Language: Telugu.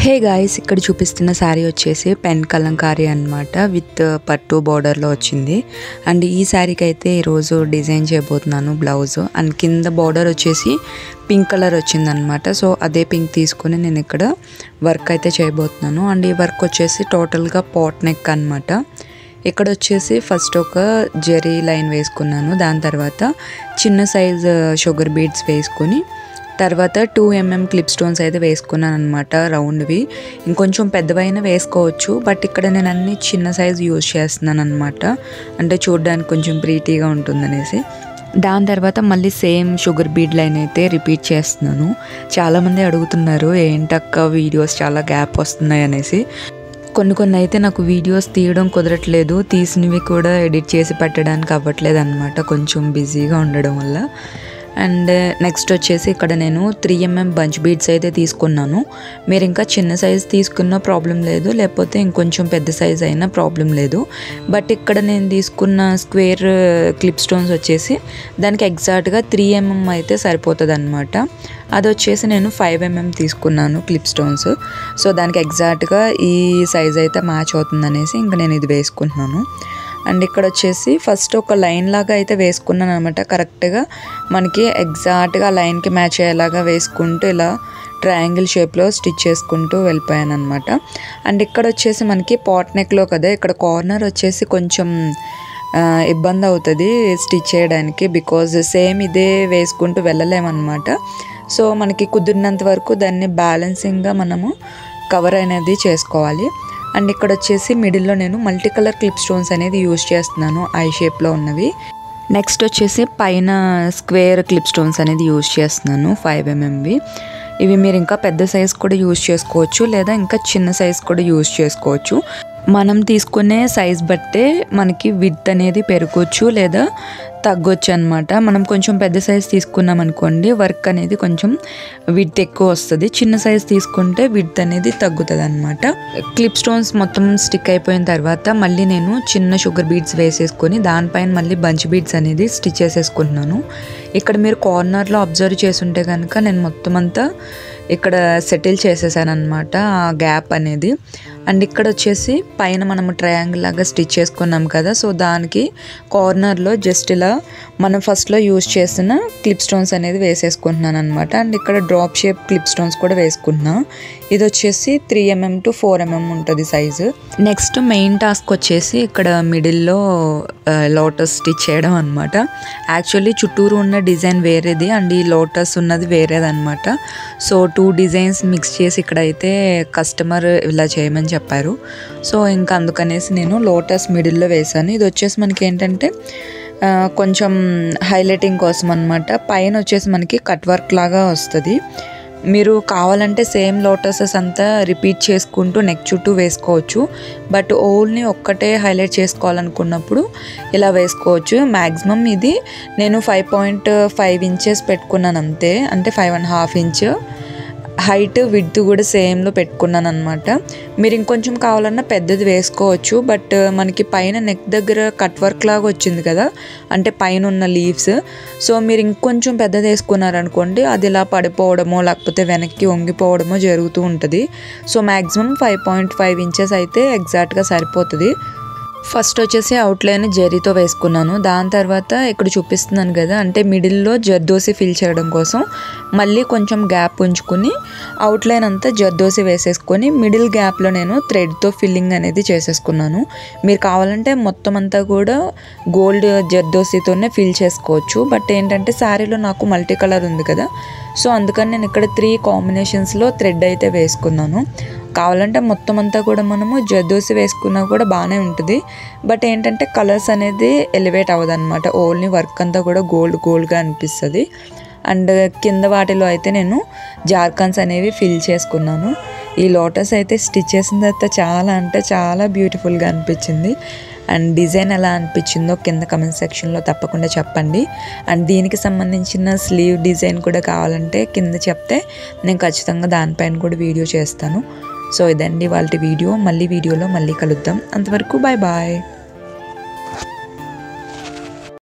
హే గాయ్స్, ఇక్కడ చూపిస్తున్న శారీ వచ్చేసి పెన్ కలంకారీ అన్నమాట. విత్ పట్టు బార్డర్లో వచ్చింది. అండ్ ఈ శారీకి అయితే ఈరోజు డిజైన్ చేయబోతున్నాను బ్లౌజ్. అండ్ కింద బార్డర్ వచ్చేసి పింక్ కలర్ వచ్చిందనమాట. సో అదే పింక్ తీసుకొని నేను ఇక్కడ వర్క్ అయితే చేయబోతున్నాను. అండ్ ఈ వర్క్ వచ్చేసి టోటల్గా పాట్ నెక్ అనమాట. ఇక్కడ వచ్చేసి ఫస్ట్ ఒక జెరీ లైన్ వేసుకున్నాను. దాని తర్వాత చిన్న సైజ్ షుగర్ బీడ్స్ వేసుకొని తర్వాత 2 mm క్లిప్ స్టోన్స్ అయితే వేసుకున్నాను అనమాట, రౌండ్వి. ఇంకొంచెం పెద్దవైనా వేసుకోవచ్చు, బట్ ఇక్కడ నేను అన్ని చిన్న సైజు యూజ్ చేస్తున్నాను అనమాట. అంటే చూడడానికి కొంచెం ప్రీటీగా ఉంటుందనేసి. దాని తర్వాత మళ్ళీ సేమ్ షుగర్ బీడ్ లైన్ అయితే రిపీట్ చేస్తున్నాను. చాలామంది అడుగుతున్నారు ఏంటక్క వీడియోస్ చాలా గ్యాప్ వస్తున్నాయి అనేసి. కొన్ని అయితే నాకు వీడియోస్ తీయడం కుదరట్లేదు, తీసినవి కూడా ఎడిట్ చేసి పెట్టడానికి అవ్వట్లేదు అనమాట, కొంచెం బిజీగా ఉండడం వల్ల. అండ్ నెక్స్ట్ వచ్చేసి ఇక్కడ నేను 3 mm బంచ్ బీడ్స్ అయితే తీసుకున్నాను. మీరు ఇంకా చిన్న సైజ్ తీసుకున్న ప్రాబ్లం లేదు, లేకపోతే ఇంకొంచెం పెద్ద సైజ్ అయినా ప్రాబ్లం లేదు. బట్ ఇక్కడ నేను తీసుకున్న స్క్వేర్ క్లిప్ స్టోన్స్ వచ్చేసి దానికి ఎగ్జాక్ట్గా 3 mm అయితే సరిపోతుంది అనమాట. అది వచ్చేసి నేను 5 mm తీసుకున్నాను క్లిప్ స్టోన్స్. సో దానికి ఎగ్జాక్ట్గా ఈ సైజ్ అయితే మ్యాచ్ అవుతుంది అనేసి ఇంకా నేను ఇది వేసుకుంటున్నాను. అండ్ ఇక్కడ వచ్చేసి ఫస్ట్ ఒక లైన్ లాగా అయితే వేసుకున్నాను అనమాట. కరెక్ట్గా మనకి ఎగ్జాక్ట్గా లైన్కి మ్యాచ్ అయ్యేలాగా వేసుకుంటూ ఇలా ట్రయాంగిల్ షేప్లో స్టిచ్ చేసుకుంటూ వెళ్ళిపోయాను అనమాట. అండ్ ఇక్కడ వచ్చేసి మనకి పాట్ నెక్లో కదా, ఇక్కడ కార్నర్ వచ్చేసి కొంచెం ఇబ్బంది అవుతుంది స్టిచ్ చేయడానికి, బికాజ్ సేమ్ ఇదే వేసుకుంటూ వెళ్ళలేమన్నమాట. సో మనకి కుదిరినంత వరకు దాన్ని బ్యాలెన్సింగ్గా మనము కవర్ అనేది చేసుకోవాలి. అండ్ ఇక్కడ వచ్చేసి మిడిల్లో నేను మల్టీ కలర్ క్లిప్ స్టోన్స్ అనేది యూజ్ చేస్తున్నాను, ఐ షేప్లో ఉన్నవి. నెక్స్ట్ వచ్చేసి పైన స్క్వేర్ క్లిప్ స్టోన్స్ అనేది యూజ్ చేస్తున్నాను 5 mmవి. ఇవి మీరు ఇంకా పెద్ద సైజ్ కూడా యూజ్ చేసుకోవచ్చు, లేదా ఇంకా చిన్న సైజ్ కూడా యూజ్ చేసుకోవచ్చు. మనం తీసుకునే సైజ్ బట్టే మనకి విడ్త్ అనేది పెరగవచ్చు లేదా తగ్గొచ్చు అనమాట. మనం కొంచెం పెద్ద సైజ్ తీసుకున్నాం అనుకోండి, వర్క్ అనేది కొంచెం విడ్త్ ఎక్కువ వస్తుంది. చిన్న సైజ్ తీసుకుంటే విడ్త్ అనేది తగ్గుతుంది అనమాట. క్లిప్ స్టోన్స్ మొత్తం స్టిక్ అయిపోయిన తర్వాత మళ్ళీ నేను చిన్న షుగర్ బీడ్స్ వేసేసుకొని దానిపైన మళ్ళీ బంచ్ బీడ్స్ అనేది స్టిచ్ చేసేసుకుంటున్నాను. ఇక్కడ మీరు కార్నర్లో అబ్జర్వ్ చేసుంటే కనుక నేను మొత్తం అంతా ఇక్కడ సెటిల్ చేసేసాను అనమాట ఆ గ్యాప్ అనేది. అండ్ ఇక్కడ వచ్చేసి పైన మనము ట్రయాంగిల్ లాగా స్టిచ్ చేసుకున్నాం కదా, సో దానికి కార్నర్లో జస్ట్ ఇలా మనం ఫస్ట్లో యూజ్ చేసిన క్లిప్ స్టోన్స్ అనేది వేసేసుకుంటున్నాను అనమాట. అండ్ ఇక్కడ డ్రాప్ షేప్ క్లిప్ స్టోన్స్ కూడా వేసుకుంటున్నాను. ఇది వచ్చేసి 3 mm to 4 mm ఉంటుంది సైజు. నెక్స్ట్ మెయిన్ టాస్క్ వచ్చేసి ఇక్కడ మిడిల్లో లోటస్ స్టిచ్ చేయడం అనమాట. యాక్చువల్లీ చుట్టూరు ఉన్న డిజైన్ వేరేది అండ్ ఈ లోటస్ ఉన్నది వేరేది అనమాట. సో 2 డిజైన్స్ మిక్స్ చేసి ఇక్కడైతే కస్టమర్ ఇలా చేయమని చెప్పారు. సో ఇంకా అందుకనేసి నేను లోటస్ మిడిల్లో వేసాను. ఇది వచ్చేసి మనకి ఏంటంటే కొంచెం హైలైటింగ్ కోసం అనమాట. పైన వచ్చేసి మనకి కట్ వర్క్ లాగా వస్తుంది. మీరు కావాలంటే సేమ్ లోటసెస్ అంతా రిపీట్ చేసుకుంటూ నెక్ చుట్టూ వేసుకోవచ్చు, బట్ ఓన్లీ ఒక్కటే హైలైట్ చేసుకోవాలనుకున్నప్పుడు ఇలా వేసుకోవచ్చు. మ్యాక్సిమం ఇది నేను 5.5 inches పెట్టుకున్నాను అంతే, అంటే 5.5 inch హైట్ విడ్త్ కూడా సేమ్లో పెట్టుకున్నాను అనమాట. మీరు ఇంకొంచెం కావాలన్నా పెద్దది వేసుకోవచ్చు, బట్ మనకి పైన నెక్ దగ్గర కట్ వర్క్ లాగా వచ్చింది కదా, అంటే పైన ఉన్న లీవ్స్. సో మీరు ఇంకొంచెం పెద్దది వేసుకున్నారనుకోండి, అది ఇలా పడిపోవడమో లేకపోతే వెనక్కి వంగిపోవడమో జరుగుతూ ఉంటుంది. సో మ్యాక్సిమం 5.5 inches అయితే ఎగ్జాక్ట్గా సరిపోతుంది. ఫస్ట్ వచ్చేసి అవుట్లైన్ జెరీతో వేసుకున్నాను. దాని తర్వాత ఇక్కడ చూపిస్తున్నాను కదా, అంటే మిడిల్లో జర్దోసి ఫిల్ చేయడం కోసం మళ్ళీ కొంచెం గ్యాప్ ఉంచుకుని అవుట్లైన్ అంతా జర్దోసి వేసేసుకొని మిడిల్ గ్యాప్లో నేను థ్రెడ్తో ఫిల్లింగ్ అనేది చేసేసుకున్నాను. మీరు కావాలంటే మొత్తం అంతా కూడా గోల్డ్ జర్దోసితోనే ఫిల్ చేసుకోవచ్చు, బట్ ఏంటంటే శారీలో నాకు మల్టీ కలర్ ఉంది కదా, సో అందుకని నేను ఇక్కడ 3 కాంబినేషన్స్లో థ్రెడ్ అయితే వేసుకున్నాను. కావాలంటే మొత్తం అంతా కూడా మనము జర్దోసి వేసుకున్నా కూడా బాగానే ఉంటుంది, బట్ ఏంటంటే కలర్స్ అనేది ఎలివేట్ అవ్వదు అనమాట. ఓన్లీ వర్క్ అంతా కూడా గోల్డ్గా అనిపిస్తుంది. అండ్ కింద వాటిలో అయితే నేను జార్కాన్స్ అనేవి ఫిల్ చేసుకున్నాను. ఈ లోటస్ అయితే స్టిచ్ చేసిన తర్వాత చాలా అంటే చాలా బ్యూటిఫుల్గా అనిపించింది. అండ్ డిజైన్ ఎలా అనిపించిందో కింద కమెంట్ సెక్షన్లో తప్పకుండా చెప్పండి. అండ్ దీనికి సంబంధించిన స్లీవ్ డిజైన్ కూడా కావాలంటే కింద చెప్తే నేను ఖచ్చితంగా దానిపైన కూడా వీడియో చేస్తాను. సో ఇదండి వాళ్ళ వీడియో. మళ్ళీ వీడియోలో మళ్ళీ కలుద్దాం. అంతవరకు బాయ్ బాయ్.